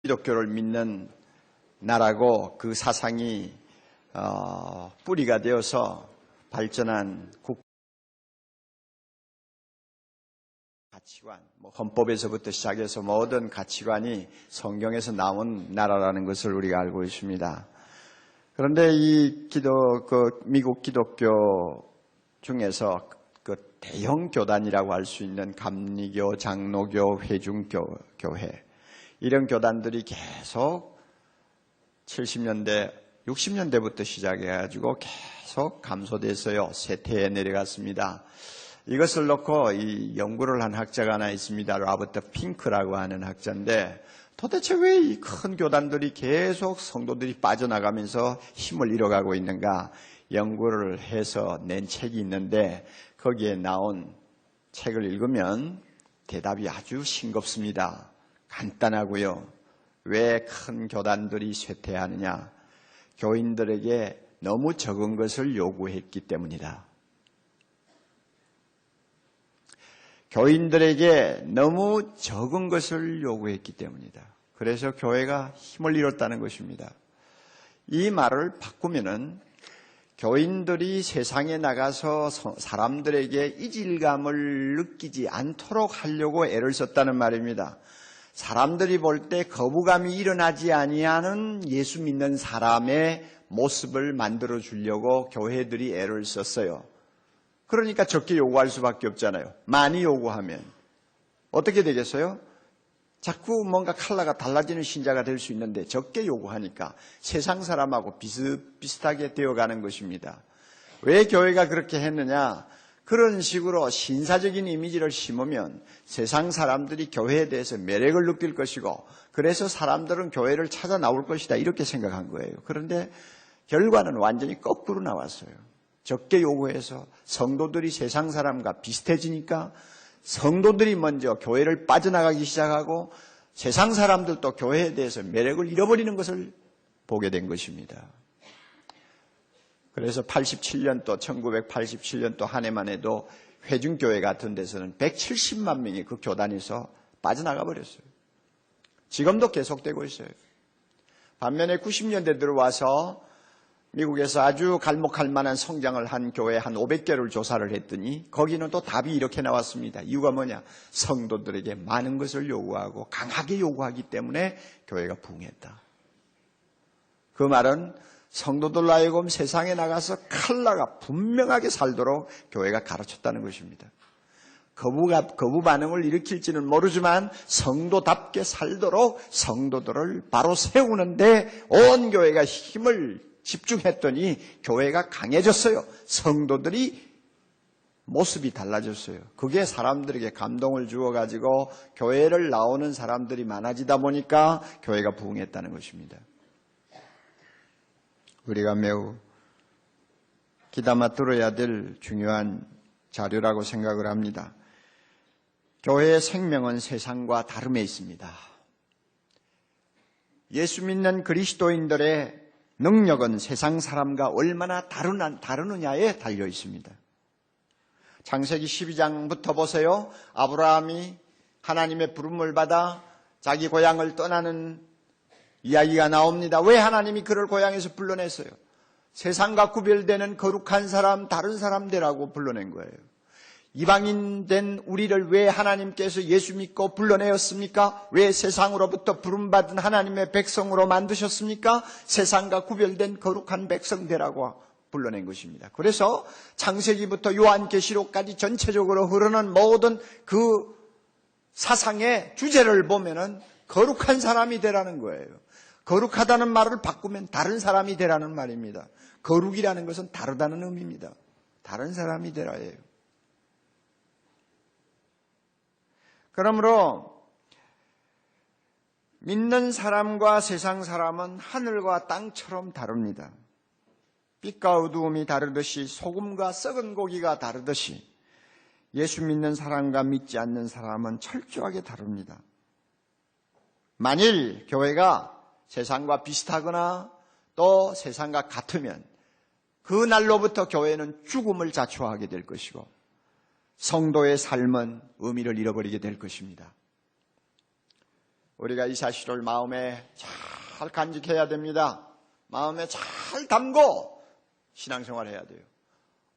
기독교를 믿는 나라고 그 사상이 뿌리가 되어서 발전한 가치관, 헌법에서부터 시작해서 모든 가치관이 성경에서 나온 나라라는 것을 우리가 알고 있습니다. 그런데 이 미국 기독교 중에서 그 대형 교단이라고 할 수 있는 감리교, 장로교, 회중교회 이런 교단들이 계속 70년대, 60년대부터 시작해가지고 계속 감소됐어요. 쇠퇴해 내려갔습니다. 이것을 놓고 이 연구를 한 학자가 하나 있습니다. 로버트 핑크라고 하는 학자인데 도대체 왜 이 큰 교단들이 계속 성도들이 빠져나가면서 힘을 잃어가고 있는가 연구를 해서 낸 책이 있는데 거기에 나온 책을 읽으면 대답이 아주 싱겁습니다. 간단하고요. 왜 큰 교단들이 쇠퇴하느냐? 교인들에게 너무 적은 것을 요구했기 때문이다. 교인들에게 너무 적은 것을 요구했기 때문이다. 그래서 교회가 힘을 잃었다는 것입니다. 이 말을 바꾸면은 교인들이 세상에 나가서 사람들에게 이질감을 느끼지 않도록 하려고 애를 썼다는 말입니다. 사람들이 볼 때 거부감이 일어나지 아니하는 예수 믿는 사람의 모습을 만들어 주려고 교회들이 애를 썼어요. 그러니까 적게 요구할 수밖에 없잖아요. 많이 요구하면 어떻게 되겠어요? 자꾸 뭔가 컬러가 달라지는 신자가 될 수 있는데 적게 요구하니까 세상 사람하고 비슷비슷하게 되어가는 것입니다. 왜 교회가 그렇게 했느냐? 그런 식으로 신사적인 이미지를 심으면 세상 사람들이 교회에 대해서 매력을 느낄 것이고 그래서 사람들은 교회를 찾아 나올 것이다 이렇게 생각한 거예요. 그런데 결과는 완전히 거꾸로 나왔어요. 적게 요구해서 성도들이 세상 사람과 비슷해지니까 성도들이 먼저 교회를 빠져나가기 시작하고 세상 사람들도 교회에 대해서 매력을 잃어버리는 것을 보게 된 것입니다. 그래서 87년도, 1987년도 한 해만 해도 회중교회 같은 데서는 170만 명이 그 교단에서 빠져나가 버렸어요. 지금도 계속되고 있어요. 반면에 90년대 들어와서 미국에서 아주 갈목할 만한 성장을 한 교회 한 500개를 조사를 했더니 거기는 또 답이 이렇게 나왔습니다. 이유가 뭐냐? 성도들에게 많은 것을 요구하고 강하게 요구하기 때문에 교회가 부흥했다. 그 말은 성도들로 하여금 세상에 나가서 컬러가 분명하게 살도록 교회가 가르쳤다는 것입니다. 거부 반응을 일으킬지는 모르지만 성도답게 살도록 성도들을 바로 세우는데 온 교회가 힘을 집중했더니 교회가 강해졌어요. 성도들이 모습이 달라졌어요. 그게 사람들에게 감동을 주어가지고 교회를 나오는 사람들이 많아지다 보니까 교회가 부흥했다는 것입니다. 우리가 매우 귀담아 들어야 될 중요한 자료라고 생각을 합니다. 교회의 생명은 세상과 다름에 있습니다. 예수 믿는 그리스도인들의 능력은 세상 사람과 얼마나 다르느냐에 달려 있습니다. 창세기 12장부터 보세요. 아브라함이 하나님의 부름을 받아 자기 고향을 떠나는 이야기가 나옵니다. 왜 하나님이 그를 고향에서 불러냈어요? 세상과 구별되는 거룩한 사람, 다른 사람들하고 불러낸 거예요. 이방인 된 우리를 왜 하나님께서 예수 믿고 불러내었습니까? 왜 세상으로부터 부름받은 하나님의 백성으로 만드셨습니까? 세상과 구별된 거룩한 백성들하고 불러낸 것입니다. 그래서 창세기부터 요한계시록까지 전체적으로 흐르는 모든 그 사상의 주제를 보면은 거룩한 사람이 되라는 거예요. 거룩하다는 말을 바꾸면 다른 사람이 되라는 말입니다. 거룩이라는 것은 다르다는 의미입니다. 다른 사람이 되라예요. 그러므로 믿는 사람과 세상 사람은 하늘과 땅처럼 다릅니다. 빛과 어두움이 다르듯이 소금과 썩은 고기가 다르듯이 예수 믿는 사람과 믿지 않는 사람은 철저하게 다릅니다. 만일 교회가 세상과 비슷하거나 또 세상과 같으면 그 날로부터 교회는 죽음을 자초하게 될 것이고 성도의 삶은 의미를 잃어버리게 될 것입니다. 우리가 이 사실을 마음에 잘 간직해야 됩니다. 마음에 잘 담고 신앙생활을 해야 돼요.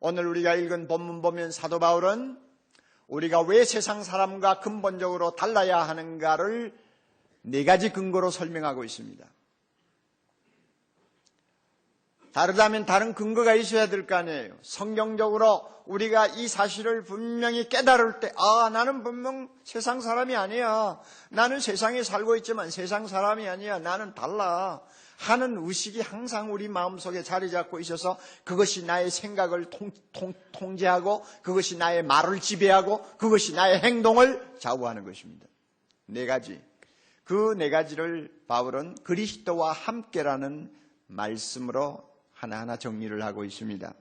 오늘 우리가 읽은 본문 보면 사도 바울은 우리가 왜 세상 사람과 근본적으로 달라야 하는가를 4가지 근거로 설명하고 있습니다. 다르다면 다른 근거가 있어야 될 거 아니에요. 성경적으로 우리가 이 사실을 분명히 깨달을 때, 나는 분명 세상 사람이 아니야. 나는 세상에 살고 있지만 세상 사람이 아니야. 나는 달라. 하는 의식이 항상 우리 마음속에 자리 잡고 있어서 그것이 나의 생각을 통제하고 그것이 나의 말을 지배하고 그것이 나의 행동을 좌우하는 것입니다. 4가지. 그 4가지를 바울은 그리스도와 함께라는 말씀으로 하나하나 정리를 하고 있습니다.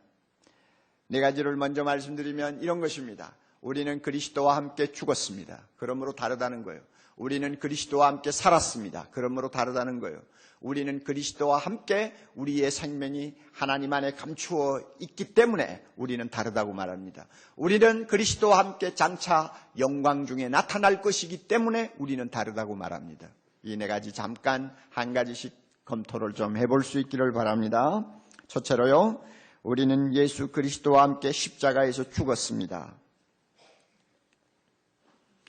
4가지를 먼저 말씀드리면 이런 것입니다. 우리는 그리스도와 함께 죽었습니다. 그러므로 다르다는 거예요. 우리는 그리스도와 함께 살았습니다. 그러므로 다르다는 거예요. 우리는 그리스도와 함께 우리의 생명이 하나님 안에 감추어 있기 때문에 우리는 다르다고 말합니다. 우리는 그리스도와 함께 장차 영광 중에 나타날 것이기 때문에 우리는 다르다고 말합니다. 이 4가지 잠깐 한 가지씩 검토를 좀 해볼 수 있기를 바랍니다. 첫째로요, 우리는 예수 그리스도와 함께 십자가에서 죽었습니다.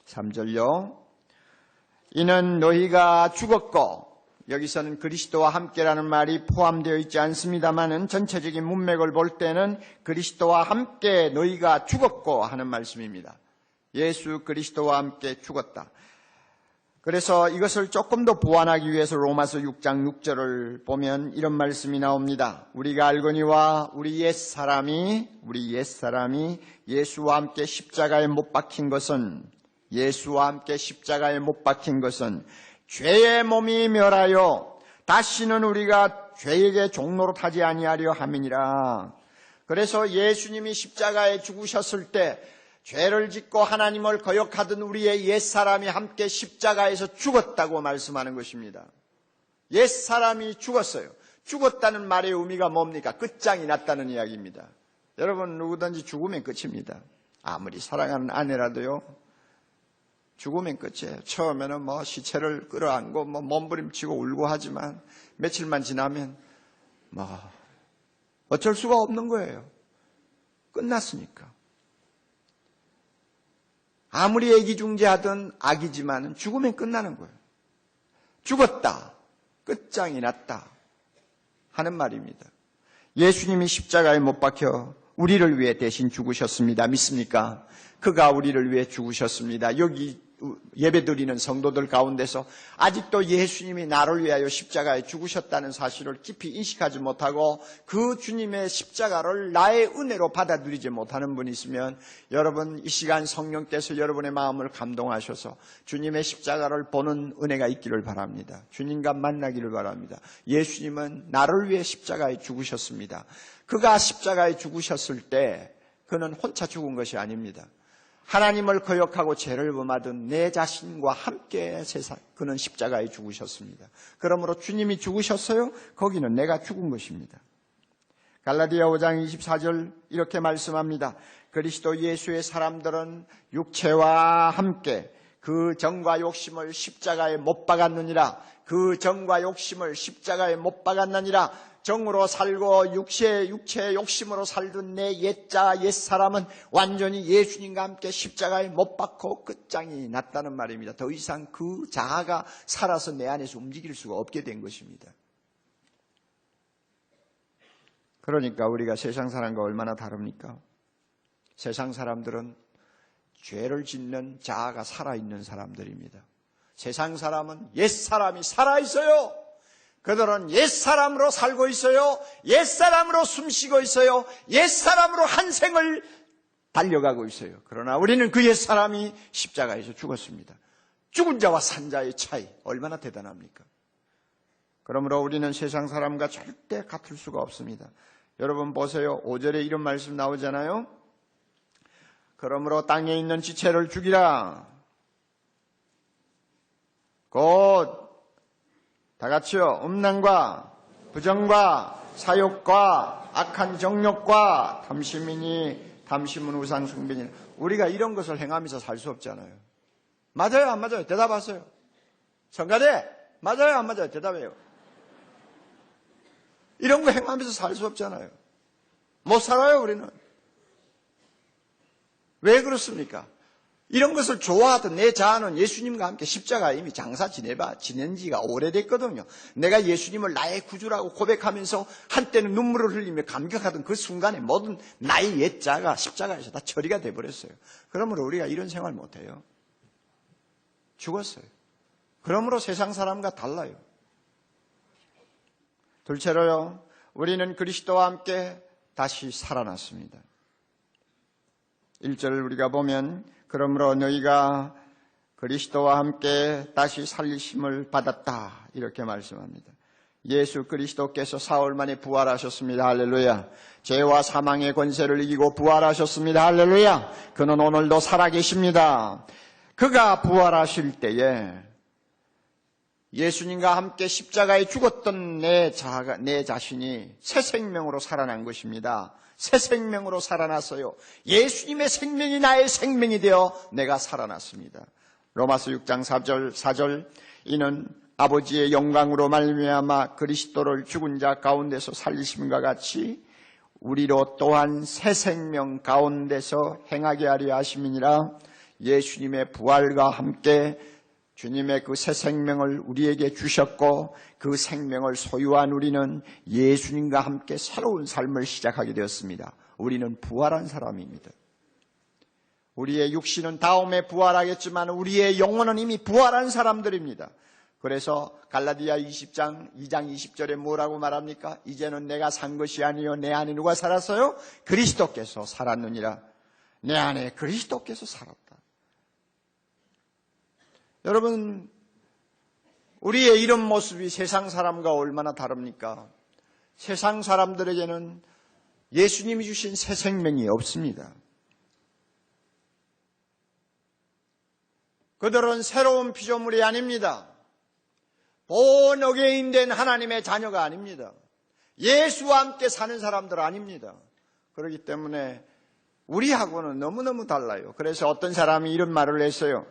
3절요. 이는 너희가 죽었고, 여기서는 그리스도와 함께라는 말이 포함되어 있지 않습니다만은 전체적인 문맥을 볼 때는 그리스도와 함께 너희가 죽었고 하는 말씀입니다. 예수 그리스도와 함께 죽었다. 그래서 이것을 조금 더 보완하기 위해서 로마서 6장 6절을 보면 이런 말씀이 나옵니다. 우리가 알거니와 우리 옛사람이 예수와 함께 십자가에 못 박힌 것은 죄의 몸이 멸하여 다시는 우리가 죄에게 종로로 타지 아니하려 함이니라. 그래서 예수님이 십자가에 죽으셨을 때 죄를 짓고 하나님을 거역하던 우리의 옛사람이 함께 십자가에서 죽었다고 말씀하는 것입니다. 옛사람이 죽었어요. 죽었다는 말의 의미가 뭡니까? 끝장이 났다는 이야기입니다. 여러분, 누구든지 죽으면 끝입니다. 아무리 사랑하는 아내라도요, 죽으면 끝이에요. 처음에는 시체를 끌어안고 몸부림치고 울고 하지만 며칠만 지나면 어쩔 수가 없는 거예요. 끝났으니까. 아무리 애기중지하든 악이지만 죽으면 끝나는 거예요. 죽었다, 끝장이 났다 하는 말입니다. 예수님이 십자가에 못 박혀 우리를 위해 대신 죽으셨습니다. 믿습니까? 그가 우리를 위해 죽으셨습니다. 여기 예배드리는 성도들 가운데서 아직도 예수님이 나를 위하여 십자가에 죽으셨다는 사실을 깊이 인식하지 못하고 그 주님의 십자가를 나의 은혜로 받아들이지 못하는 분이 있으면 여러분, 이 시간 성령께서 여러분의 마음을 감동하셔서 주님의 십자가를 보는 은혜가 있기를 바랍니다. 주님과 만나기를 바랍니다. 예수님은 나를 위해 십자가에 죽으셨습니다. 그가 십자가에 죽으셨을 때 그는 혼자 죽은 것이 아닙니다. 하나님을 거역하고 죄를 범하던 내 자신과 함께 그는 십자가에 죽으셨습니다. 그러므로 주님이 죽으셨어요? 거기는 내가 죽은 것입니다. 갈라디아 5장 24절 이렇게 말씀합니다. 그리스도 예수의 사람들은 육체와 함께 그 정과 욕심을 십자가에 못 박았느니라. 정으로 살고 육체의 욕심으로 살던 내 옛사람은 완전히 예수님과 함께 십자가에 못 박고 끝장이 났다는 말입니다. 더 이상 그 자아가 살아서 내 안에서 움직일 수가 없게 된 것입니다. 그러니까 우리가 세상 사람과 얼마나 다릅니까? 세상 사람들은 죄를 짓는 자아가 살아있는 사람들입니다. 세상 사람은 옛사람이 살아있어요. 그들은 옛사람으로 살고 있어요. 옛사람으로 숨쉬고 있어요. 옛사람으로 한 생을 달려가고 있어요. 그러나 우리는 그 옛사람이 십자가에서 죽었습니다. 죽은 자와 산 자의 차이 얼마나 대단합니까? 그러므로 우리는 세상 사람과 절대 같을 수가 없습니다. 여러분 보세요. 5절에 이런 말씀 나오잖아요. 그러므로 땅에 있는 지체를 죽이라. 곧 다 같이요. 음란과 부정과 사욕과 악한 정욕과 탐심이니 탐심은 우상 숭배니. 우리가 이런 것을 행하면서 살 수 없잖아요. 맞아요, 안 맞아요? 대답하세요. 성가대 맞아요 안 맞아요? 대답해요. 이런 거 행하면서 살 수 없잖아요. 못 살아요 우리는. 왜 그렇습니까? 이런 것을 좋아하던 내 자아는 예수님과 함께 십자가에 이미 장사 지낸 지가 오래됐거든요. 내가 예수님을 나의 구주라고 고백하면서 한때는 눈물을 흘리며 감격하던 그 순간에 모든 나의 옛 자아가 십자가에서 다 처리가 돼버렸어요. 그러므로 우리가 이런 생활 못해요. 죽었어요. 그러므로 세상 사람과 달라요. 둘째로요, 우리는 그리스도와 함께 다시 살아났습니다. 1절을 우리가 보면 그러므로 너희가 그리스도와 함께 다시 살리심을 받았다 이렇게 말씀합니다. 예수 그리스도께서 사흘 만에 부활하셨습니다. 할렐루야. 죄와 사망의 권세를 이기고 부활하셨습니다. 할렐루야. 그는 오늘도 살아계십니다. 그가 부활하실 때에 예수님과 함께 십자가에 죽었던 내 자신이 새 생명으로 살아난 것입니다. 새 생명으로 살아났어요. 예수님의 생명이 나의 생명이 되어 내가 살아났습니다. 로마서 6장 4절 이는 아버지의 영광으로 말미암아 그리스도를 죽은 자 가운데서 살리심과 같이 우리로 또한 새 생명 가운데서 행하게 하려 하심이니라. 예수님의 부활과 함께 주님의 그 새 생명을 우리에게 주셨고 그 생명을 소유한 우리는 예수님과 함께 새로운 삶을 시작하게 되었습니다. 우리는 부활한 사람입니다. 우리의 육신은 다음에 부활하겠지만 우리의 영혼은 이미 부활한 사람들입니다. 그래서 갈라디아 2장 20절에 뭐라고 말합니까? 이제는 내가 산 것이 아니요 내 안에 누가 살았어요? 그리스도께서 살았느니라. 내 안에 그리스도께서 살았다. 여러분, 우리의 이런 모습이 세상 사람과 얼마나 다릅니까? 세상 사람들에게는 예수님이 주신 새 생명이 없습니다. 그들은 새로운 피조물이 아닙니다. 본 어게인 된 하나님의 자녀가 아닙니다. 예수와 함께 사는 사람들 아닙니다. 그렇기 때문에 우리하고는 너무너무 달라요. 그래서 어떤 사람이 이런 말을 했어요.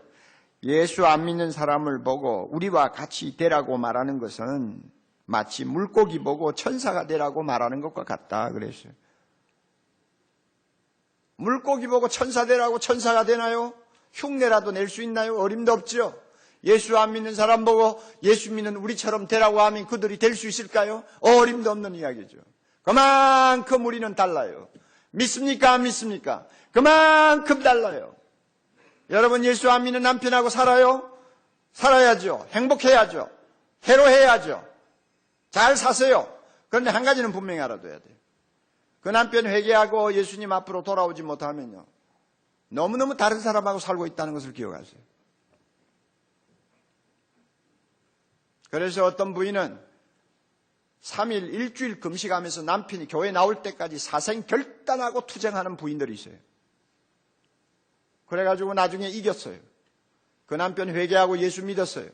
예수 안 믿는 사람을 보고 우리와 같이 되라고 말하는 것은 마치 물고기 보고 천사가 되라고 말하는 것과 같다 그랬어요. 물고기 보고 천사 되라고 천사가 되나요? 흉내라도 낼 수 있나요? 어림도 없죠. 예수 안 믿는 사람 보고 예수 믿는 우리처럼 되라고 하면 그들이 될 수 있을까요? 어림도 없는 이야기죠. 그만큼 우리는 달라요. 믿습니까? 안 믿습니까? 그만큼 달라요. 여러분 예수 안 믿는 남편하고 살아요? 살아야죠. 행복해야죠. 해로해야죠. 잘 사세요. 그런데 한 가지는 분명히 알아둬야 돼요. 그 남편 회개하고 예수님 앞으로 돌아오지 못하면요. 너무너무 다른 사람하고 살고 있다는 것을 기억하세요. 그래서 어떤 부인은 3일 일주일 금식하면서 남편이 교회 나올 때까지 사생 결단하고 투쟁하는 부인들이 있어요. 그래가지고 나중에 이겼어요. 그 남편 회개하고 예수 믿었어요.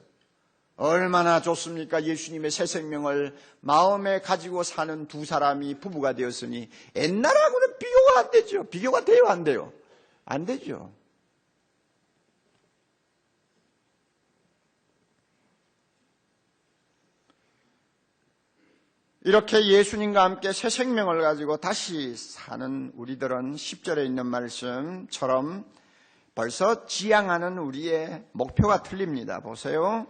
얼마나 좋습니까? 예수님의 새 생명을 마음에 가지고 사는 두 사람이 부부가 되었으니 옛날하고는 비교가 안 되죠. 비교가 돼요? 안 돼요? 안 되죠. 이렇게 예수님과 함께 새 생명을 가지고 다시 사는 우리들은 10절에 있는 말씀처럼 벌써 지향하는 우리의 목표가 틀립니다. 보세요.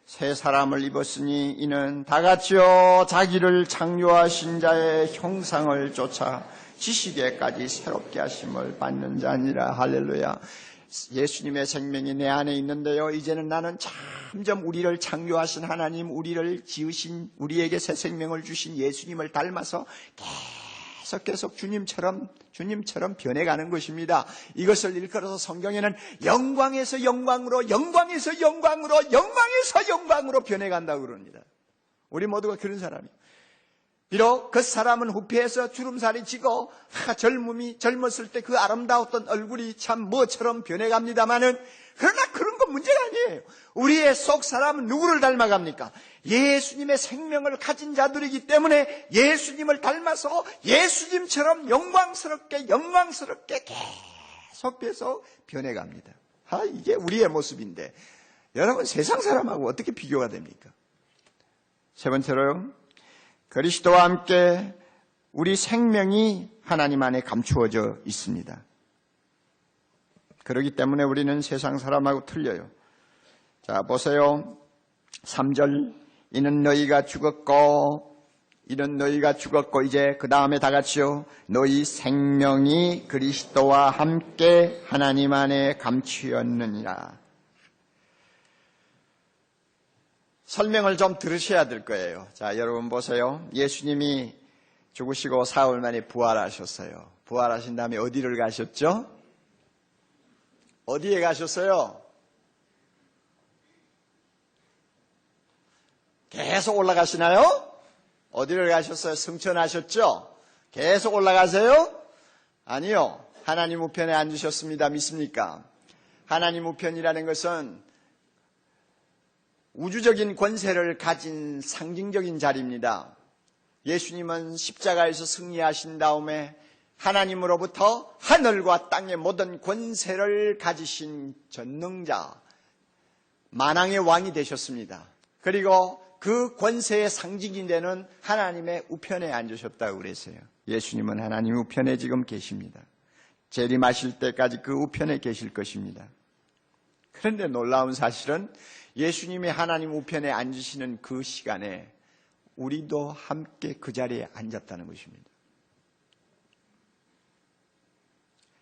새 사람을 입었으니 이는 다같이요 자기를 창조하신 자의 형상을 쫓아 지식에까지 새롭게 하심을 받는 자니라. 할렐루야. 예수님의 생명이 내 안에 있는데요. 이제는 나는 점점 우리를 창조하신 하나님, 우리를 지으신, 우리에게 새 생명을 주신 예수님을 닮아서 계속 주님처럼 변해가는 것입니다. 이것을 일컬어서 성경에는 영광에서 영광으로, 영광에서 영광으로, 영광에서 영광으로 변해간다고 그럽니다. 우리 모두가 그런 사람이에요. 비록 그 사람은 후패에서 주름살이 지고 젊었을 때 그 아름다웠던 얼굴이 참 뭐처럼 변해갑니다마는 그러나 그런 건 문제가 아니에요. 우리의 속 사람은 누구를 닮아갑니까? 예수님의 생명을 가진 자들이기 때문에 예수님을 닮아서 예수님처럼 영광스럽게 계속 변해갑니다. 이게 우리의 모습인데 여러분, 세상 사람하고 어떻게 비교가 됩니까? 세 번째로요, 그리스도와 함께 우리 생명이 하나님 안에 감추어져 있습니다. 그렇기 때문에 우리는 세상 사람하고 틀려요. 자, 보세요. 3절, 이는 너희가 죽었고 이제 그 다음에 다 같이요. 너희 생명이 그리스도와 함께 하나님 안에 감추었느니라. 설명을 좀 들으셔야 될 거예요. 자, 여러분 보세요. 예수님이 죽으시고 사흘 만에 부활하셨어요. 부활하신 다음에 어디를 가셨죠? 어디에 가셨어요? 계속 올라가시나요? 어디를 가셨어요? 승천하셨죠? 계속 올라가세요? 아니요. 하나님 우편에 앉으셨습니다. 믿습니까? 하나님 우편이라는 것은 우주적인 권세를 가진 상징적인 자리입니다. 예수님은 십자가에서 승리하신 다음에 하나님으로부터 하늘과 땅의 모든 권세를 가지신 전능자, 만왕의 왕이 되셨습니다. 그리고 그 권세의 상징이 되는 하나님의 우편에 앉으셨다고 그랬어요. 예수님은 하나님 우편에 지금 계십니다. 재림하실 때까지 그 우편에 계실 것입니다. 그런데 놀라운 사실은 예수님이 하나님 우편에 앉으시는 그 시간에 우리도 함께 그 자리에 앉았다는 것입니다.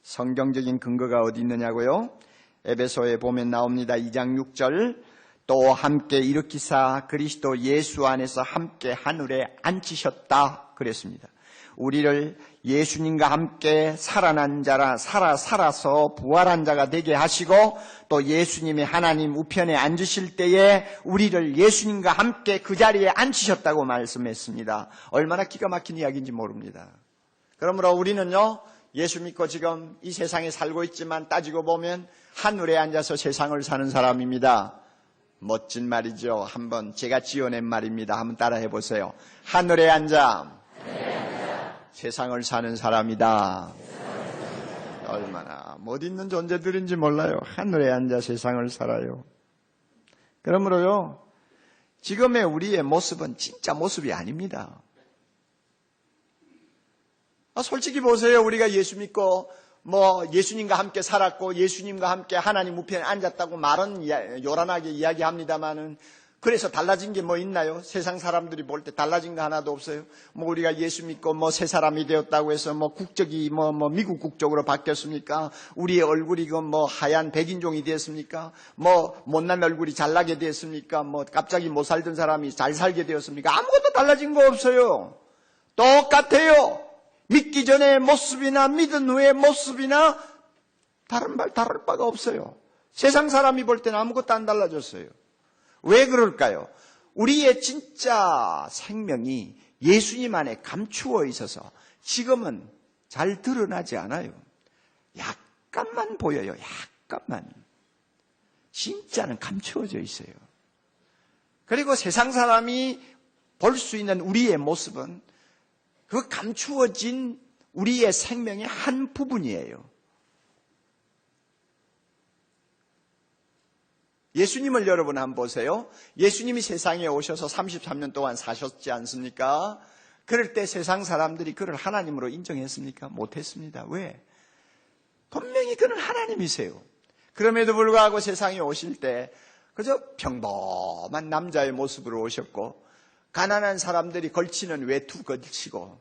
성경적인 근거가 어디 있느냐고요? 에베소에 보면 나옵니다. 2장 6절, 또 함께 일으키사 그리스도 예수 안에서 함께 하늘에 앉히셨다 그랬습니다. 우리를 예수님과 함께 살아난 자라 살아서 부활한 자가 되게 하시고, 또 예수님이 하나님 우편에 앉으실 때에 우리를 예수님과 함께 그 자리에 앉히셨다고 말씀했습니다. 얼마나 기가 막힌 이야기인지 모릅니다. 그러므로 우리는요, 예수 믿고 지금 이 세상에 살고 있지만 따지고 보면 하늘에 앉아서 세상을 사는 사람입니다. 멋진 말이죠. 한번 제가 지어낸 말입니다. 한번 따라해 보세요. 하늘에 앉아 세상을 사는 사람이다. 얼마나 못 있는 존재들인지 몰라요. 하늘에 앉아 세상을 살아요. 그러므로요, 지금의 우리의 모습은 진짜 모습이 아닙니다. 솔직히 보세요. 우리가 예수 믿고 예수님과 함께 살았고 예수님과 함께 하나님 우편에 앉았다고 말은 요란하게 이야기합니다만은, 그래서 달라진 게 뭐 있나요? 세상 사람들이 볼 때 달라진 거 하나도 없어요. 우리가 예수 믿고 새 사람이 되었다고 해서 국적이 미국 국적으로 바뀌었습니까? 우리의 얼굴이 하얀 백인종이 되었습니까? 못난 얼굴이 잘나게 되었습니까? 갑자기 못 살던 사람이 잘 살게 되었습니까? 아무것도 달라진 거 없어요. 똑같아요. 믿기 전의 모습이나 믿은 후의 모습이나 다를 바가 없어요. 세상 사람이 볼 때는 아무것도 안 달라졌어요. 왜 그럴까요? 우리의 진짜 생명이 예수님 안에 감추어 있어서 지금은 잘 드러나지 않아요. 약간만 보여요. 약간만. 진짜는 감추어져 있어요. 그리고 세상 사람이 볼 수 있는 우리의 모습은 그 감추어진 우리의 생명의 한 부분이에요. 예수님을 여러분 한번 보세요. 예수님이 세상에 오셔서 33년 동안 사셨지 않습니까? 그럴 때 세상 사람들이 그를 하나님으로 인정했습니까? 못했습니다. 왜? 분명히 그는 하나님이세요. 그럼에도 불구하고 세상에 오실 때 그저 평범한 남자의 모습으로 오셨고, 가난한 사람들이 걸치는 외투 걸치고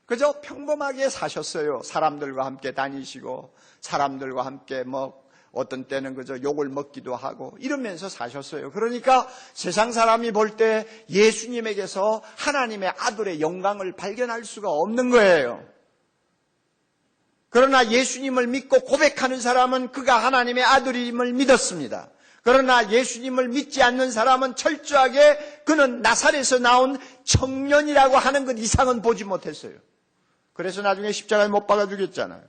그저 평범하게 사셨어요. 사람들과 함께 다니시고 사람들과 함께 어떤 때는 그저 욕을 먹기도 하고 이러면서 사셨어요. 그러니까 세상 사람이 볼 때 예수님에게서 하나님의 아들의 영광을 발견할 수가 없는 거예요. 그러나 예수님을 믿고 고백하는 사람은 그가 하나님의 아들임을 믿었습니다. 그러나 예수님을 믿지 않는 사람은 철저하게 그는 나사렛에서 나온 청년이라고 하는 것 이상은 보지 못했어요. 그래서 나중에 십자가에 못 박아 죽였잖아요.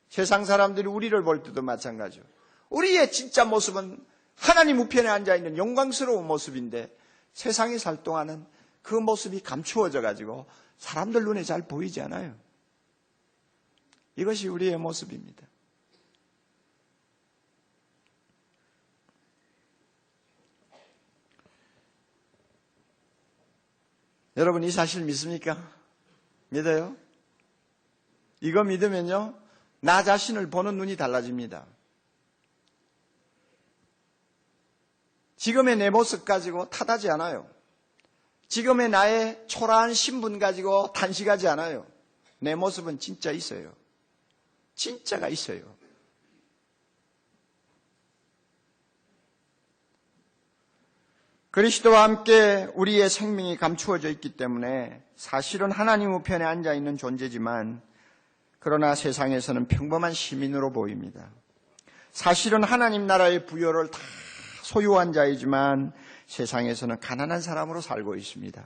세상 사람들이 우리를 볼 때도 마찬가지죠. 우리의 진짜 모습은 하나님 우편에 앉아있는 영광스러운 모습인데, 세상에 살 동안은 그 모습이 감추어져 가지고 사람들 눈에 잘 보이지 않아요. 이것이 우리의 모습입니다. 여러분 이 사실 믿습니까? 믿어요? 이거 믿으면요, 나 자신을 보는 눈이 달라집니다. 지금의 내 모습 가지고 탓하지 않아요. 지금의 나의 초라한 신분 가지고 탄식하지 않아요. 내 모습은 진짜 있어요. 진짜가 있어요. 그리스도와 함께 우리의 생명이 감추어져 있기 때문에 사실은 하나님 우편에 앉아있는 존재지만 그러나 세상에서는 평범한 시민으로 보입니다. 사실은 하나님 나라의 부여를 다 소유한 자이지만 세상에서는 가난한 사람으로 살고 있습니다.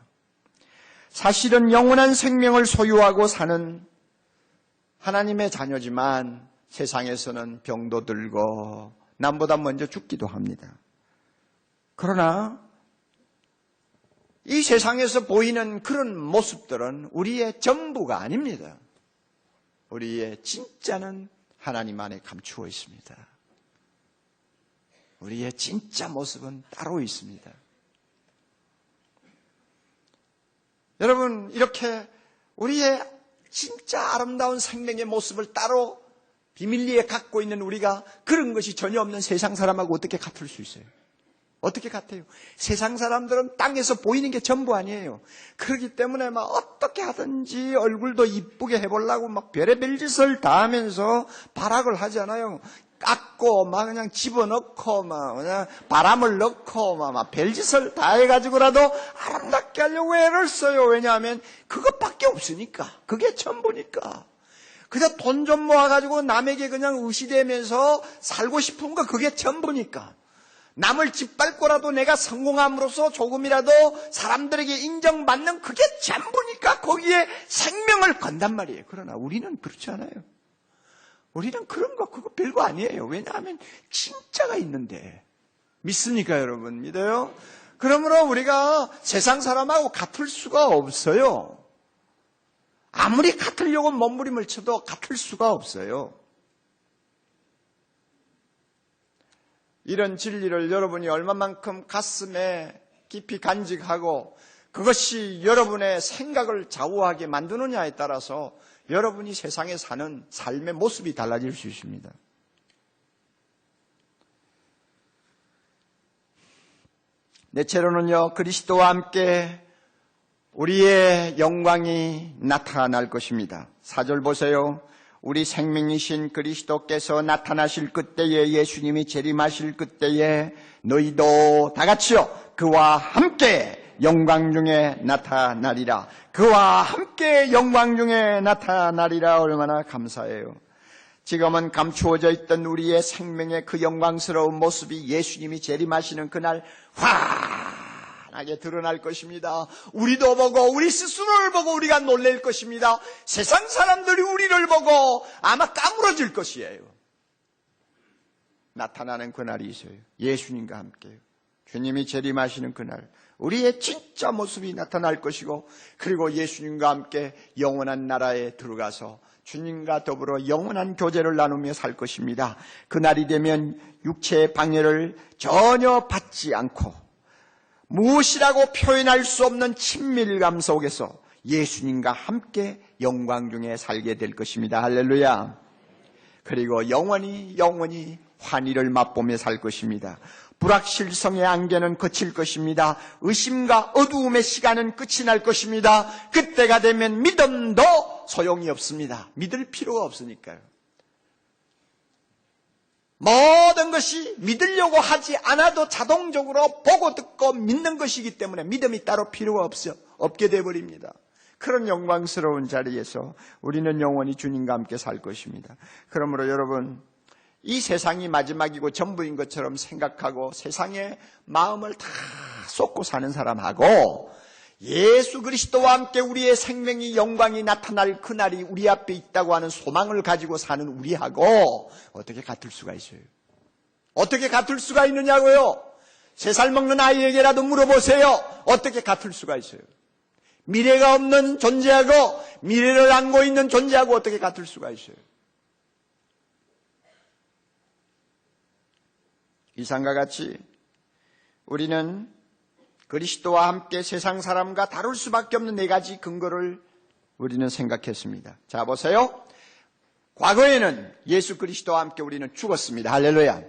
사실은 영원한 생명을 소유하고 사는 하나님의 자녀지만 세상에서는 병도 들고 남보다 먼저 죽기도 합니다. 그러나 이 세상에서 보이는 그런 모습들은 우리의 전부가 아닙니다. 우리의 진짜는 하나님 안에 감추어 있습니다. 우리의 진짜 모습은 따로 있습니다. 여러분, 이렇게 우리의 진짜 아름다운 생명의 모습을 따로 비밀리에 갖고 있는 우리가 그런 것이 전혀 없는 세상 사람하고 어떻게 같을 수 있어요? 어떻게 같아요? 세상 사람들은 땅에서 보이는 게 전부 아니에요. 그렇기 때문에 막 어떻게 하든지 얼굴도 이쁘게 해보려고 막 별의별 짓을 다 하면서 발악을 하잖아요. 깎고 막 그냥 집어넣고 막 그냥 바람을 넣고 막 별짓을 다 해가지고라도 아름답게 하려고 애를 써요. 왜냐하면 그것밖에 없으니까. 그게 전부니까. 그냥 돈 좀 모아가지고 남에게 그냥 의시되면서 살고 싶은 거 그게 전부니까. 남을 짓밟고라도 내가 성공함으로써 조금이라도 사람들에게 인정받는 그게 전부니까 거기에 생명을 건단 말이에요. 그러나 우리는 그렇지 않아요. 우리는 그런 거 그거 별거 아니에요. 왜냐하면 진짜가 있는데. 믿습니까 여러분? 믿어요? 그러므로 우리가 세상 사람하고 같을 수가 없어요. 아무리 같으려고 몸부림을 쳐도 같을 수가 없어요. 이런 진리를 여러분이 얼마만큼 가슴에 깊이 간직하고 그것이 여러분의 생각을 좌우하게 만드느냐에 따라서 여러분이 세상에 사는 삶의 모습이 달라질 수 있습니다. 넷째로는요, 그리스도와 함께 우리의 영광이 나타날 것입니다. 4절 보세요. 우리 생명이신 그리스도께서 나타나실 그때에, 예수님이 재림하실 그때에 너희도 다 같이요, 그와 함께 영광 중에 나타나리라. 그와 함께 영광 중에 나타나리라. 얼마나 감사해요. 지금은 감추어져 있던 우리의 생명의 그 영광스러운 모습이 예수님이 재림하시는 그날 환하게 드러날 것입니다. 우리도 보고 우리 스스로를 보고 우리가 놀랄 것입니다. 세상 사람들이 우리를 보고 아마 까무러질 것이에요. 나타나는 그날이 있어요. 예수님과 함께요. 주님이 재림하시는 그날 우리의 진짜 모습이 나타날 것이고, 그리고 예수님과 함께 영원한 나라에 들어가서 주님과 더불어 영원한 교제를 나누며 살 것입니다. 그날이 되면 육체의 방해를 전혀 받지 않고 무엇이라고 표현할 수 없는 친밀감 속에서 예수님과 함께 영광 중에 살게 될 것입니다. 할렐루야. 그리고 영원히 환희를 맛보며 살 것입니다. 불확실성의 안개는 거칠 것입니다. 의심과 어두움의 시간은 끝이 날 것입니다. 그때가 되면 믿음도 소용이 없습니다. 믿을 필요가 없으니까요. 모든 것이 믿으려고 하지 않아도 자동적으로 보고 듣고 믿는 것이기 때문에 믿음이 따로 필요가 없게 되어버립니다. 그런 영광스러운 자리에서 우리는 영원히 주님과 함께 살 것입니다. 그러므로 여러분, 이 세상이 마지막이고 전부인 것처럼 생각하고 세상에 마음을 다 쏟고 사는 사람하고 예수 그리스도와 함께 우리의 생명이 영광이 나타날 그날이 우리 앞에 있다고 하는 소망을 가지고 사는 우리하고 어떻게 같을 수가 있어요? 어떻게 같을 수가 있느냐고요? 3살 먹는 아이에게라도 물어보세요. 어떻게 같을 수가 있어요? 미래가 없는 존재하고 미래를 안고 있는 존재하고 어떻게 같을 수가 있어요? 이상과 같이 우리는 그리스도와 함께 세상 사람과 다룰 수밖에 없는 네 가지 근거를 우리는 생각했습니다. 자, 보세요. 과거에는 예수 그리스도와 함께 우리는 죽었습니다. 할렐루야.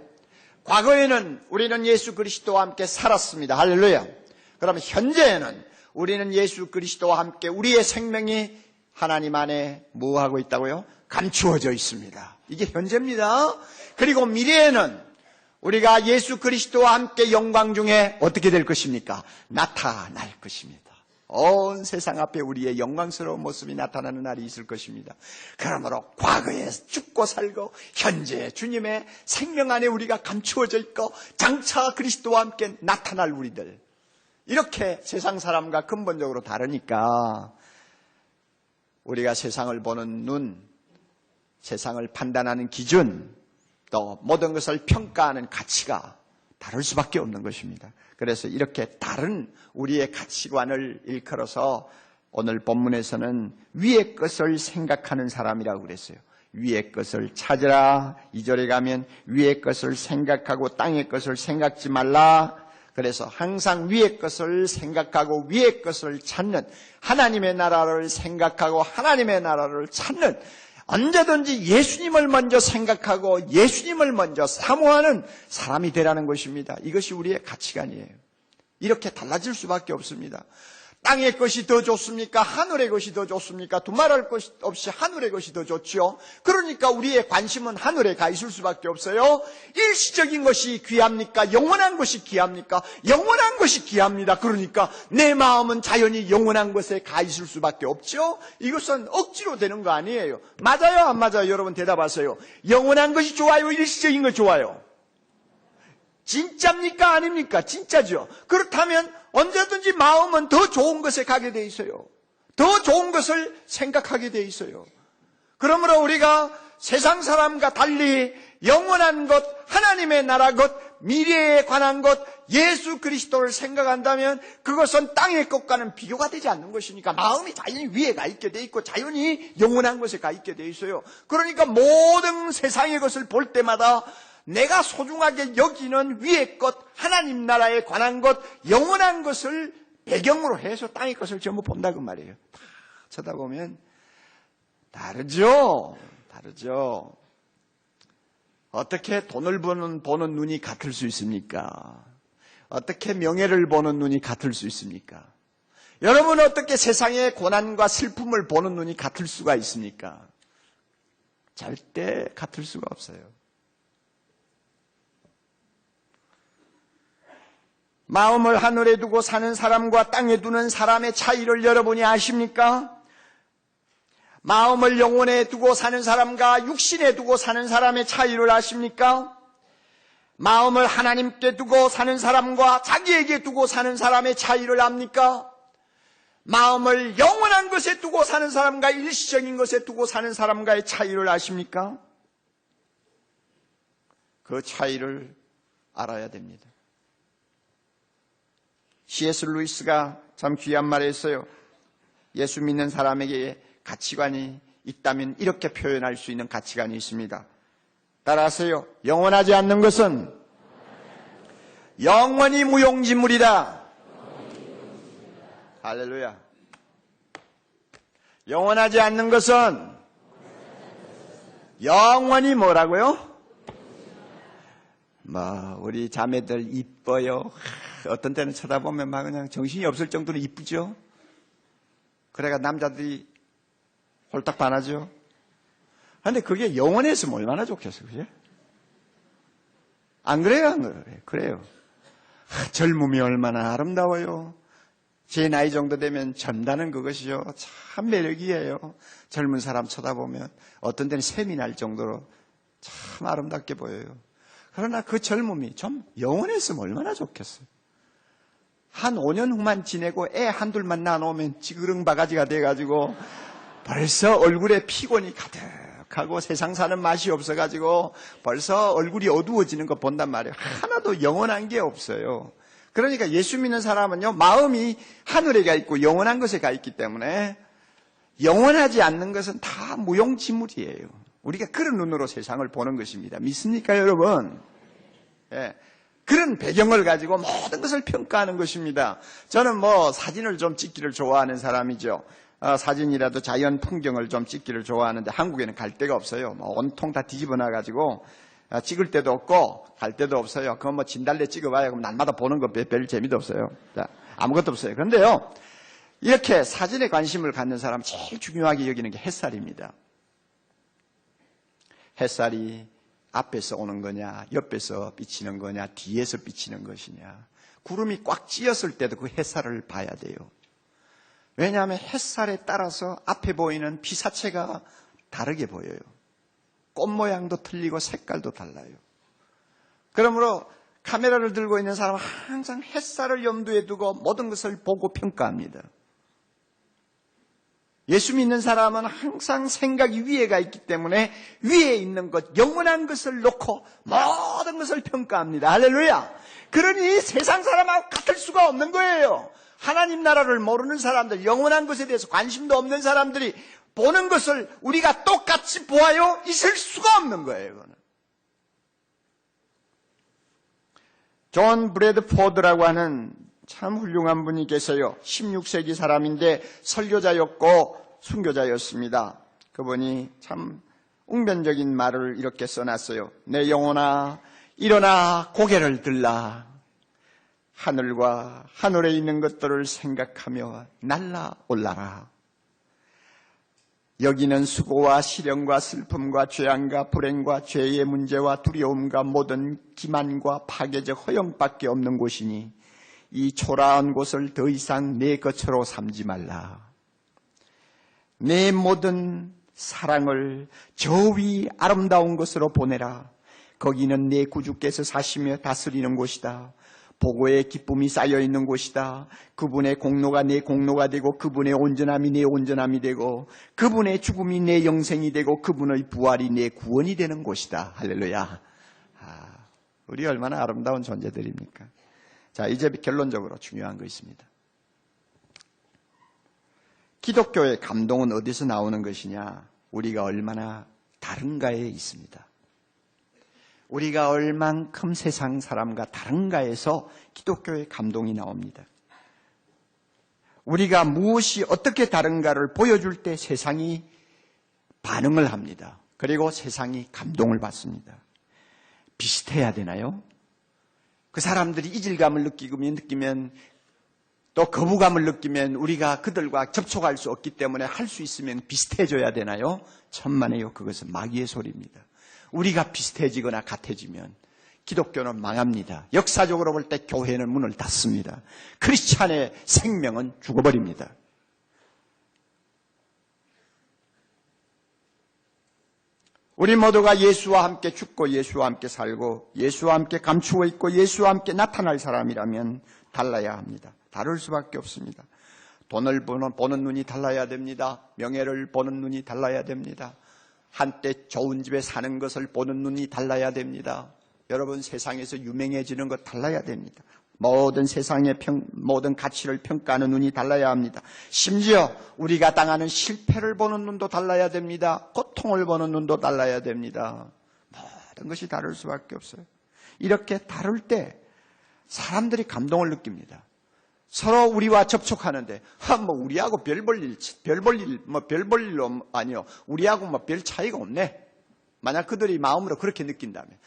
과거에는 우리는 예수 그리스도와 함께 살았습니다. 할렐루야. 그러면 현재에는 우리는 예수 그리스도와 함께 우리의 생명이 하나님 안에 뭐하고 있다고요? 감추어져 있습니다. 이게 현재입니다. 그리고 미래에는 우리가 예수 그리스도와 함께 영광 중에 어떻게 될 것입니까? 나타날 것입니다. 온 세상 앞에 우리의 영광스러운 모습이 나타나는 날이 있을 것입니다. 그러므로 과거에 죽고 살고 현재 주님의 생명 안에 우리가 감추어져 있고 장차 그리스도와 함께 나타날 우리들, 이렇게 세상 사람과 근본적으로 다르니까 우리가 세상을 보는 눈, 세상을 판단하는 기준, 또 모든 것을 평가하는 가치가 다를 수밖에 없는 것입니다. 그래서 이렇게 다른 우리의 가치관을 일컬어서 오늘 본문에서는 위의 것을 생각하는 사람이라고 그랬어요. 위의 것을 찾으라. 2절에 가면 위의 것을 생각하고 땅의 것을 생각지 말라. 그래서 항상 위의 것을 생각하고 위의 것을 찾는, 하나님의 나라를 생각하고 하나님의 나라를 찾는, 언제든지 예수님을 먼저 생각하고 예수님을 먼저 사모하는 사람이 되라는 것입니다. 이것이 우리의 가치관이에요. 이렇게 달라질 수밖에 없습니다. 땅의 것이 더 좋습니까? 하늘의 것이 더 좋습니까? 두말할 것 없이 하늘의 것이 더 좋지요. 그러니까 우리의 관심은 하늘에 가 있을 수밖에 없어요. 일시적인 것이 귀합니까? 영원한 것이 귀합니까? 영원한 것이 귀합니다. 그러니까 내 마음은 자연히 영원한 것에 가 있을 수밖에 없죠. 이것은 억지로 되는 거 아니에요. 맞아요, 안 맞아요? 여러분 대답하세요. 영원한 것이 좋아요? 일시적인 거 좋아요? 진짜입니까? 아닙니까? 진짜죠. 그렇다면 언제든지 마음은 더 좋은 것에 가게 돼 있어요. 더 좋은 것을 생각하게 돼 있어요. 그러므로 우리가 세상 사람과 달리 영원한 것, 하나님의 나라 것, 미래에 관한 것, 예수 그리스도를 생각한다면 그것은 땅의 것과는 비교가 되지 않는 것이니까 마음이 자연히 위에 가 있게 돼 있고 자연히 영원한 것에 가 있게 돼 있어요. 그러니까 모든 세상의 것을 볼 때마다 내가 소중하게 여기는 위의 것, 하나님 나라에 관한 것, 영원한 것을 배경으로 해서 땅의 것을 전부 본다 그 말이에요. 다 쳐다보면 다르죠. 어떻게 돈을 보는 눈이 같을 수 있습니까? 어떻게 명예를 보는 눈이 같을 수 있습니까? 여러분은 어떻게 세상의 고난과 슬픔을 보는 눈이 같을 수가 있습니까? 절대 같을 수가 없어요. 마음을 하늘에 두고 사는 사람과 땅에 두는 사람의 차이를 여러분이 아십니까? 마음을 영혼에 두고 사는 사람과 육신에 두고 사는 사람의 차이를 아십니까? 마음을 하나님께 두고 사는 사람과 자기에게 두고 사는 사람의 차이를 압니까? 마음을 영원한 것에 두고 사는 사람과 일시적인 것에 두고 사는 사람과의 차이를 아십니까? 그 차이를 알아야 됩니다. C.S. 루이스가 참 귀한 말을 했어요. 예수 믿는 사람에게 가치관이 있다면 이렇게 표현할 수 있는 가치관이 있습니다. 따라하세요. 영원하지 않는 것은 영원히 무용지물이다. 할렐루야. 영원하지 않는 것은 영원히 뭐라고요? 우리 자매들 이뻐요. 어떤 때는 쳐다보면 막 그냥 정신이 없을 정도로 이쁘죠? 그래가 남자들이 홀딱 반하죠? 근데 그게 영원했으면 얼마나 좋겠어요, 그죠? 안 그래요? 안 그래요? 그래요. 젊음이 얼마나 아름다워요. 제 나이 정도 되면 젊다는 그것이요. 참 매력이에요. 젊은 사람 쳐다보면 어떤 때는 샘이 날 정도로 참 아름답게 보여요. 그러나 그 젊음이 좀 영원했으면 얼마나 좋겠어요. 한 5년 후만 지내고 애 한둘만 낳아놓으면 찌그릉 바가지가 돼가지고 벌써 얼굴에 피곤이 가득하고 세상 사는 맛이 없어가지고 벌써 얼굴이 어두워지는 거 본단 말이에요. 하나도 영원한 게 없어요. 그러니까 예수 믿는 사람은요, 마음이 하늘에 가 있고 영원한 것에 가 있기 때문에 영원하지 않는 것은 다 무용지물이에요. 우리가 그런 눈으로 세상을 보는 것입니다. 믿습니까, 여러분? 예. 그런 배경을 가지고 모든 것을 평가하는 것입니다. 저는 사진을 좀 찍기를 좋아하는 사람이죠. 사진이라도 자연 풍경을 좀 찍기를 좋아하는데 한국에는 갈 데가 없어요. 온통 다 뒤집어 놔가지고 찍을 데도 없고 갈 데도 없어요. 그건 진달래 찍어봐야 그럼 날마다 보는 거 별 재미도 없어요. 아무것도 없어요. 그런데요, 이렇게 사진에 관심을 갖는 사람 제일 중요하게 여기는 게 햇살입니다. 햇살이 앞에서 오는 거냐, 옆에서 비치는 거냐, 뒤에서 비치는 것이냐. 구름이 꽉 찌었을 때도 그 햇살을 봐야 돼요. 왜냐하면 햇살에 따라서 앞에 보이는 피사체가 다르게 보여요. 꽃 모양도 틀리고 색깔도 달라요. 그러므로 카메라를 들고 있는 사람은 항상 햇살을 염두에 두고 모든 것을 보고 평가합니다. 예수 믿는 사람은 항상 생각이 위에가 있기 때문에 위에 있는 것, 영원한 것을 놓고 모든 것을 평가합니다. 할렐루야! 그러니 세상 사람하고 같을 수가 없는 거예요. 하나님 나라를 모르는 사람들, 영원한 것에 대해서 관심도 없는 사람들이 보는 것을 우리가 똑같이 보아요? 있을 수가 없는 거예요. 이거는. 존 브래드포드라고 하는 참 훌륭한 분이 계세요. 16세기 사람인데 설교자였고 순교자였습니다. 그분이 참 웅변적인 말을 이렇게 써놨어요. 내 영혼아 일어나 고개를 들라. 하늘과 하늘에 있는 것들을 생각하며 날아올라라. 여기는 수고와 시련과 슬픔과 죄악과 불행과 죄의 문제와 두려움과 모든 기만과 파괴적 허영밖에 없는 곳이니 이 초라한 곳을 더 이상 내 것으로 삼지 말라. 내 모든 사랑을 저 위 아름다운 곳으로 보내라. 거기는 내 구주께서 사시며 다스리는 곳이다. 보고의 기쁨이 쌓여있는 곳이다. 그분의 공로가 내 공로가 되고 그분의 온전함이 내 온전함이 되고 그분의 죽음이 내 영생이 되고 그분의 부활이 내 구원이 되는 곳이다. 할렐루야. 우리 얼마나 아름다운 존재들입니까? 자, 이제 결론적으로 중요한 거 있습니다. 기독교의 감동은 어디서 나오는 것이냐? 우리가 얼마나 다른가에 있습니다. 우리가 얼만큼 세상 사람과 다른가에서 기독교의 감동이 나옵니다. 우리가 무엇이 어떻게 다른가를 보여줄 때 세상이 반응을 합니다. 그리고 세상이 감동을 받습니다. 비슷해야 되나요? 그 사람들이 이질감을 느끼면 또 거부감을 느끼면 우리가 그들과 접촉할 수 없기 때문에 할 수 있으면 비슷해져야 되나요? 천만에요. 그것은 마귀의 소리입니다. 우리가 비슷해지거나 같아지면 기독교는 망합니다. 역사적으로 볼 때 교회는 문을 닫습니다. 크리스찬의 생명은 죽어버립니다. 우리 모두가 예수와 함께 죽고 예수와 함께 살고 예수와 함께 감추어 있고 예수와 함께 나타날 사람이라면 달라야 합니다. 다를 수밖에 없습니다. 돈을 보는 눈이 달라야 됩니다. 명예를 보는 눈이 달라야 됩니다. 한때 좋은 집에 사는 것을 보는 눈이 달라야 됩니다. 여러분, 세상에서 유명해지는 것 달라야 됩니다. 모든 세상의 모든 가치를 평가하는 눈이 달라야 합니다. 심지어 우리가 당하는 실패를 보는 눈도 달라야 됩니다. 고통을 보는 눈도 달라야 됩니다. 모든 것이 다를 수밖에 없어요. 이렇게 다를 때 사람들이 감동을 느낍니다. 서로 우리와 접촉하는데, 우리하고 별 볼 일로 아니요. 우리하고 별 차이가 없네. 만약 그들이 마음으로 그렇게 느낀다면,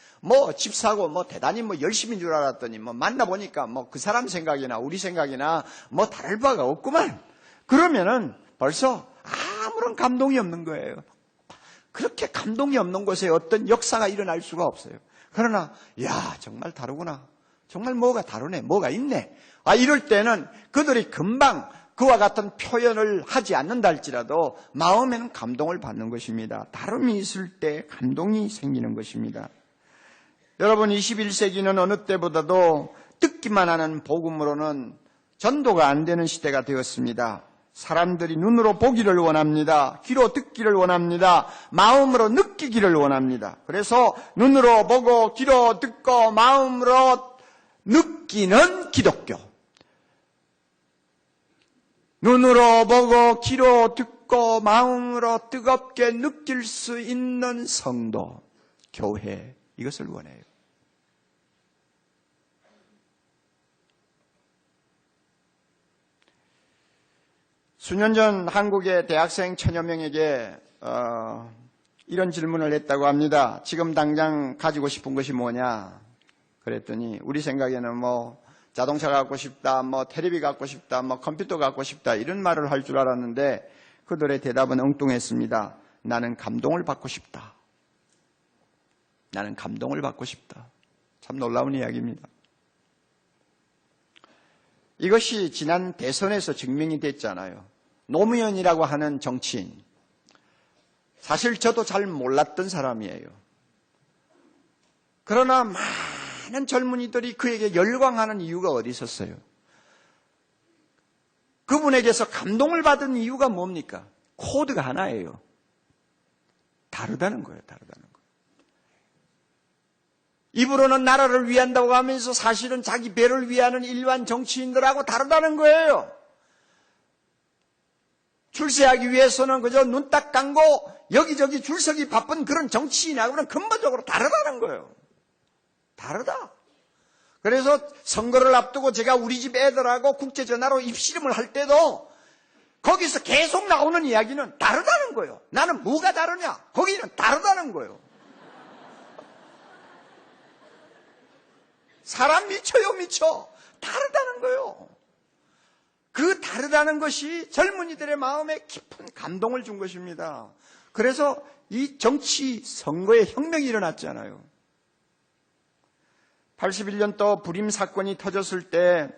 집 사고 대단히 열심인 줄 알았더니 만나보니까 그 사람 생각이나 우리 생각이나 다를 바가 없구만. 그러면은 벌써 아무런 감동이 없는 거예요. 그렇게 감동이 없는 곳에 어떤 역사가 일어날 수가 없어요. 그러나, 정말 다르구나. 정말 뭐가 다르네. 뭐가 있네. 이럴 때는 그들이 금방 그와 같은 표현을 하지 않는다 할지라도 마음에는 감동을 받는 것입니다. 다름이 있을 때 감동이 생기는 것입니다. 여러분, 21세기는 어느 때보다도 듣기만 하는 복음으로는 전도가 안 되는 시대가 되었습니다. 사람들이 눈으로 보기를 원합니다. 귀로 듣기를 원합니다. 마음으로 느끼기를 원합니다. 그래서 눈으로 보고 귀로 듣고 마음으로 느끼는 기독교. 눈으로 보고 귀로 듣고 마음으로 뜨겁게 느낄 수 있는 성도, 교회, 이것을 원해요. 수년 전 한국의 대학생 천여 명에게 이런 질문을 했다고 합니다. 지금 당장 가지고 싶은 것이 뭐냐? 그랬더니 우리 생각에는 뭐 자동차 갖고 싶다, 뭐 텔레비 갖고 싶다, 뭐 컴퓨터 갖고 싶다 이런 말을 할 줄 알았는데 그들의 대답은 엉뚱했습니다. 나는 감동을 받고 싶다. 나는 감동을 받고 싶다. 참 놀라운 이야기입니다. 이것이 지난 대선에서 증명이 됐잖아요. 노무현이라고 하는 정치인. 사실 저도 잘 몰랐던 사람이에요. 그러나 많은 젊은이들이 그에게 열광하는 이유가 어디 있었어요? 그분에게서 감동을 받은 이유가 뭡니까? 코드가 하나예요. 다르다는 거예요. 다르다는 거. 입으로는 나라를 위한다고 하면서 사실은 자기 배를 위하는 일반 정치인들하고 다르다는 거예요. 출세하기 위해서는 그저 눈 딱 감고 여기저기 줄서기 바쁜 그런 정치인하고는 근본적으로 다르다는 거예요. 다르다. 그래서 선거를 앞두고 제가 우리 집 애들하고 국제전화로 입시름을 할 때도 거기서 계속 나오는 이야기는 다르다는 거예요. 나는 뭐가 다르냐? 거기는 다르다는 거예요. 사람 미쳐요, 미쳐. 다르다는 거예요. 그 다르다는 것이 젊은이들의 마음에 깊은 감동을 준 것입니다. 그래서 이 정치 선거에 혁명이 일어났잖아요. 81년도 불임 사건이 터졌을 때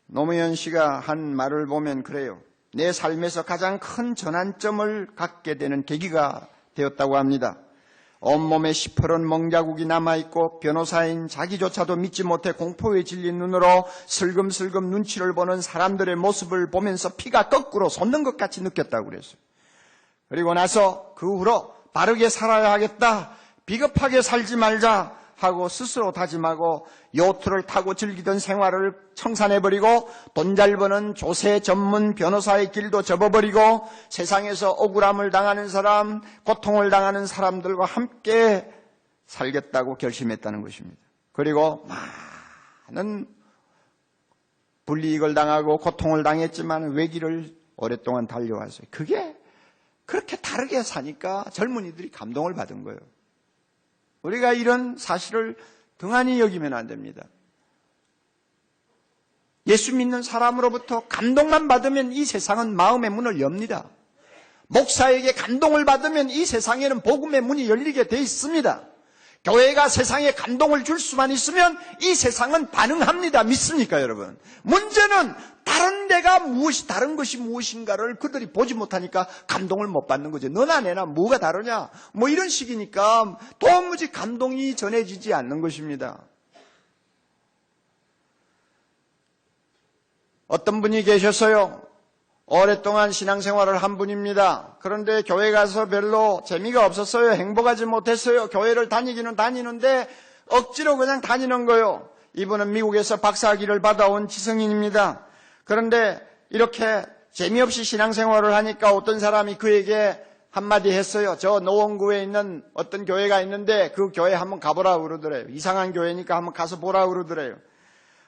노무현 씨가 한 말을 보면 그래요. 내 삶에서 가장 큰 전환점을 갖게 되는 계기가 되었다고 합니다. 온몸에 시퍼런 멍자국이 남아있고 변호사인 자기조차도 믿지 못해 공포에 질린 눈으로 슬금슬금 눈치를 보는 사람들의 모습을 보면서 피가 거꾸로 솟는 것 같이 느꼈다고 그랬어요. 그리고 나서 그 후로 바르게 살아야 하겠다, 비겁하게 살지 말자 하고 스스로 다짐하고 요트를 타고 즐기던 생활을 청산해버리고 돈 잘 버는 조세 전문 변호사의 길도 접어버리고 세상에서 억울함을 당하는 사람, 고통을 당하는 사람들과 함께 살겠다고 결심했다는 것입니다. 그리고 많은 불이익을 당하고 고통을 당했지만 외길을 오랫동안 달려왔어요. 그게 그렇게 다르게 사니까 젊은이들이 감동을 받은 거예요. 우리가 이런 사실을 등한히 여기면 안 됩니다. 예수 믿는 사람으로부터 감동만 받으면 이 세상은 마음의 문을 엽니다. 목사에게 감동을 받으면 이 세상에는 복음의 문이 열리게 돼 있습니다. 교회가 세상에 감동을 줄 수만 있으면 이 세상은 반응합니다. 믿습니까, 여러분? 문제는 다른 데가 무엇이 다른 것이 무엇인가를 그들이 보지 못하니까 감동을 못 받는 거죠. 너나 내나 뭐가 다르냐? 뭐 이런 식이니까 도무지 감동이 전해지지 않는 것입니다. 어떤 분이 계셨어요. 오랫동안 신앙생활을 한 분입니다. 그런데 교회 가서 별로 재미가 없었어요. 행복하지 못했어요. 교회를 다니기는 다니는데 억지로 그냥 다니는 거예요. 이분은 미국에서 박사학위를 받아온 지성인입니다. 그런데 이렇게 재미없이 신앙생활을 하니까 어떤 사람이 그에게 한마디 했어요. 저 노원구에 있는 어떤 교회가 있는데 그 교회 한번 가보라고 그러더래요. 이상한 교회니까 한번 가서 보라고 그러더래요.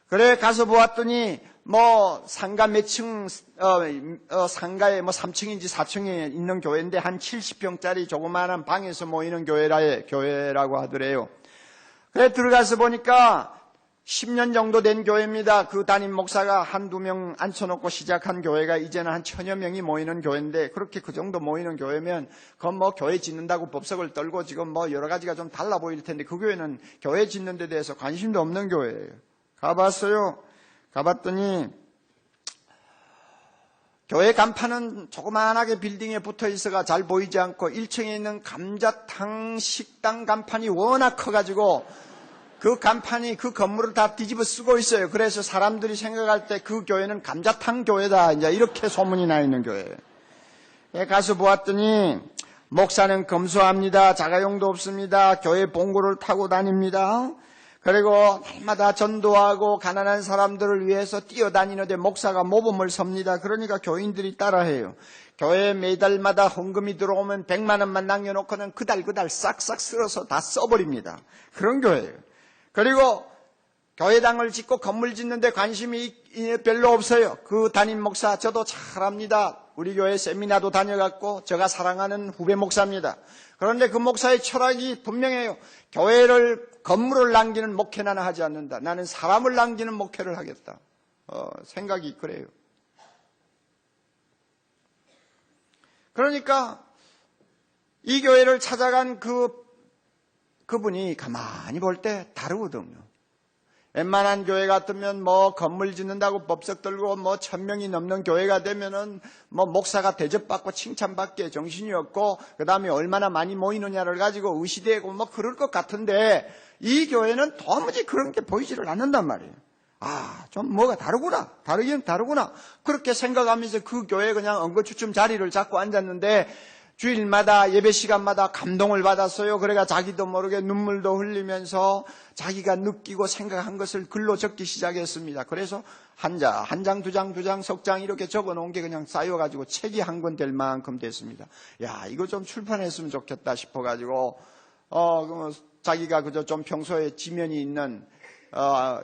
그래 가서 보았더니 뭐 상가 몇 층, 상가에 뭐 3층인지 4층에 있는 교회인데 한 70평짜리 조그마한 방에서 모이는 교회라고 하더래요. 그래 들어가서 보니까 10년 정도 된 교회입니다. 그 담임 목사가 한두 명 앉혀놓고 시작한 교회가 이제는 한 1000여 명이 모이는 교회인데 그렇게 그 정도 모이는 교회면 그건 뭐 교회 짓는다고 법석을 떨고 지금 뭐 여러 가지가 좀 달라 보일 텐데 그 교회는 교회 짓는 데 대해서 관심도 없는 교회예요. 가봤어요. 가봤더니 교회 간판은 조그만하게 빌딩에 붙어 있어가 잘 보이지 않고 1층에 있는 감자탕 식당 간판이 워낙 커가지고 그 간판이 그 건물을 다 뒤집어 쓰고 있어요. 그래서 사람들이 생각할 때 그 교회는 감자탕 교회다 이제 이렇게 소문이 나 있는 교회예요. 가서 보았더니 목사는 검소합니다. 자가용도 없습니다. 교회 봉고를 타고 다닙니다. 그리고 날마다 전도하고 가난한 사람들을 위해서 뛰어다니는데 목사가 모범을 섭니다. 그러니까 교인들이 따라해요. 교회에 매달마다 헌금이 들어오면 100만 원만 남겨놓고는 그달 싹싹 쓸어서 다 써버립니다. 그런 교회예요. 그리고 교회당을 짓고 건물 짓는데 관심이 별로 없어요. 그 담임 목사 저도 잘 압니다. 우리 교회 세미나도 다녀갔고 제가 사랑하는 후배 목사입니다. 그런데 그 목사의 철학이 분명해요. 교회를 건물을 남기는 목회는 나는 하지 않는다. 나는 사람을 남기는 목회를 하겠다. 생각이 그래요. 그러니까 이 교회를 찾아간 그분이 가만히 볼 때 다르거든요. 웬만한 교회 같으면 뭐 건물 짓는다고 법석 들고 뭐 1000명이 넘는 교회가 되면은 뭐 목사가 대접받고 칭찬받기에 정신이 없고 그 다음에 얼마나 많이 모이느냐를 가지고 의시되고 뭐 그럴 것 같은데 이 교회는 도무지 그런 게 보이지를 않는단 말이에요. 좀 뭐가 다르구나. 다르긴 다르구나. 그렇게 생각하면서 그 교회에 그냥 엉거주춤 자리를 잡고 앉았는데 주일마다 예배 시간마다 감동을 받았어요. 그래가 자기도 모르게 눈물도 흘리면서 자기가 느끼고 생각한 것을 글로 적기 시작했습니다. 그래서 한 장, 두 장, 석 장 이렇게 적어 놓은 게 그냥 쌓여가지고 책이 한 권 될 만큼 됐습니다. 야, 이거 좀 출판했으면 좋겠다 싶어가지고, 자기가 그저 좀 평소에 지면이 있는,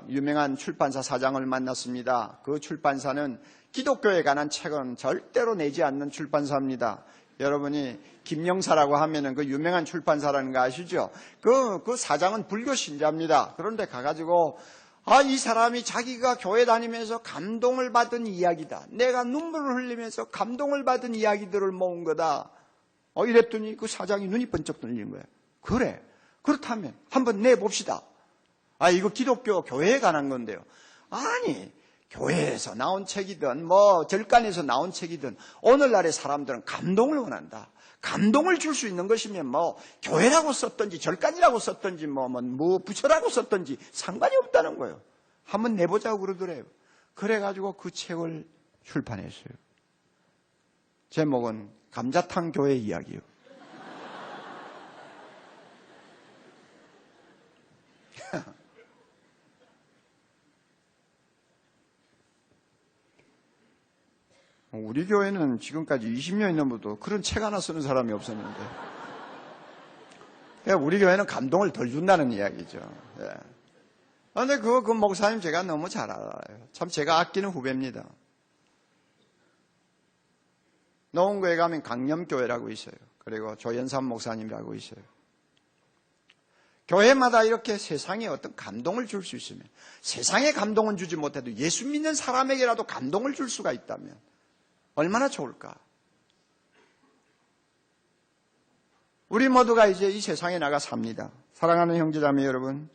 유명한 출판사 사장을 만났습니다. 그 출판사는 기독교에 관한 책은 절대로 내지 않는 출판사입니다. 여러분이 김영사라고 하면은 그 유명한 출판사라는 거 아시죠? 그 사장은 불교 신자입니다. 그런데 가가지고, 이 사람이 자기가 교회 다니면서 감동을 받은 이야기다. 내가 눈물을 흘리면서 감동을 받은 이야기들을 모은 거다. 이랬더니 그 사장이 눈이 번쩍 뚫린 거예요. 그래. 그렇다면 한번 내봅시다. 이거 기독교 교회에 관한 건데요. 아니, 교회에서 나온 책이든 뭐 절간에서 나온 책이든 오늘날의 사람들은 감동을 원한다. 감동을 줄 수 있는 것이면 뭐 교회라고 썼든지 절간이라고 썼든지 뭐 부처라고 썼든지 상관이 없다는 거예요. 한번 내보자고 그러더래요. 그래가지고 그 책을 출판했어요. 제목은 감자탕 교회 이야기요. 우리 교회는 지금까지 20년이 넘어도 그런 책 하나 쓰는 사람이 없었는데, 우리 교회는 감동을 덜 준다는 이야기죠. 그런데 그 목사님 제가 너무 잘 알아요. 참 제가 아끼는 후배입니다. 노원구에 가면 강념교회라고 있어요. 그리고 조연삼 목사님이라고 있어요. 교회마다 이렇게 세상에 어떤 감동을 줄 수 있으면, 세상에 감동은 주지 못해도 예수 믿는 사람에게라도 감동을 줄 수가 있다면 얼마나 좋을까? 우리 모두가 이제 이 세상에 나가 삽니다. 사랑하는 형제자매 여러분,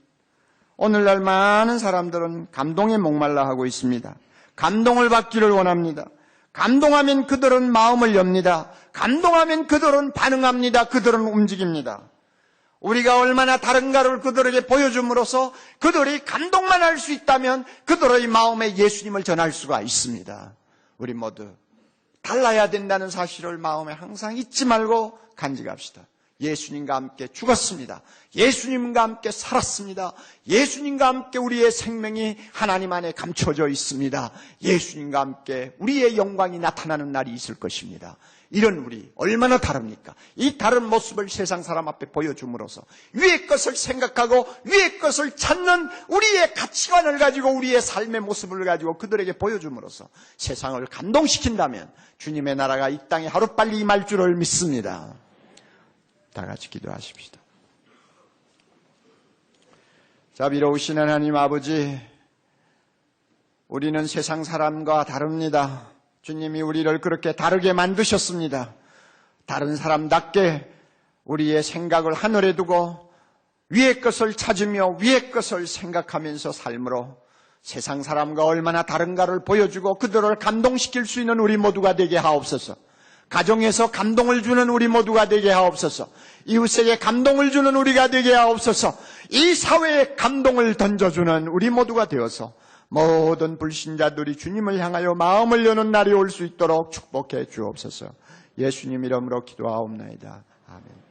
오늘날 많은 사람들은 감동에 목말라 하고 있습니다. 감동을 받기를 원합니다. 감동하면 그들은 마음을 엽니다. 감동하면 그들은 반응합니다. 그들은 움직입니다. 우리가 얼마나 다른가를 그들에게 보여줌으로써 그들이 감동만 할 수 있다면 그들의 마음에 예수님을 전할 수가 있습니다. 우리 모두 달라야 된다는 사실을 마음에 항상 잊지 말고 간직합시다. 예수님과 함께 죽었습니다. 예수님과 함께 살았습니다. 예수님과 함께 우리의 생명이 하나님 안에 감춰져 있습니다. 예수님과 함께 우리의 영광이 나타나는 날이 있을 것입니다. 이런 우리 얼마나 다릅니까? 이 다른 모습을 세상 사람 앞에 보여줌으로써 위의 것을 생각하고 위의 것을 찾는 우리의 가치관을 가지고 우리의 삶의 모습을 가지고 그들에게 보여줌으로써 세상을 감동시킨다면 주님의 나라가 이 땅에 하루빨리 임할 줄을 믿습니다. 다 같이 기도하십시다. 자비로우신 하나님 아버지, 우리는 세상 사람과 다릅니다. 주님이 우리를 그렇게 다르게 만드셨습니다. 다른 사람답게 우리의 생각을 하늘에 두고 위의 것을 찾으며 위의 것을 생각하면서 삶으로 세상 사람과 얼마나 다른가를 보여주고 그들을 감동시킬 수 있는 우리 모두가 되게 하옵소서. 가정에서 감동을 주는 우리 모두가 되게 하옵소서. 이웃에게 감동을 주는 우리가 되게 하옵소서. 이 사회에 감동을 던져주는 우리 모두가 되어서 모든 불신자들이 주님을 향하여 마음을 여는 날이 올 수 있도록 축복해 주옵소서. 예수님 이름으로 기도하옵나이다. 아멘.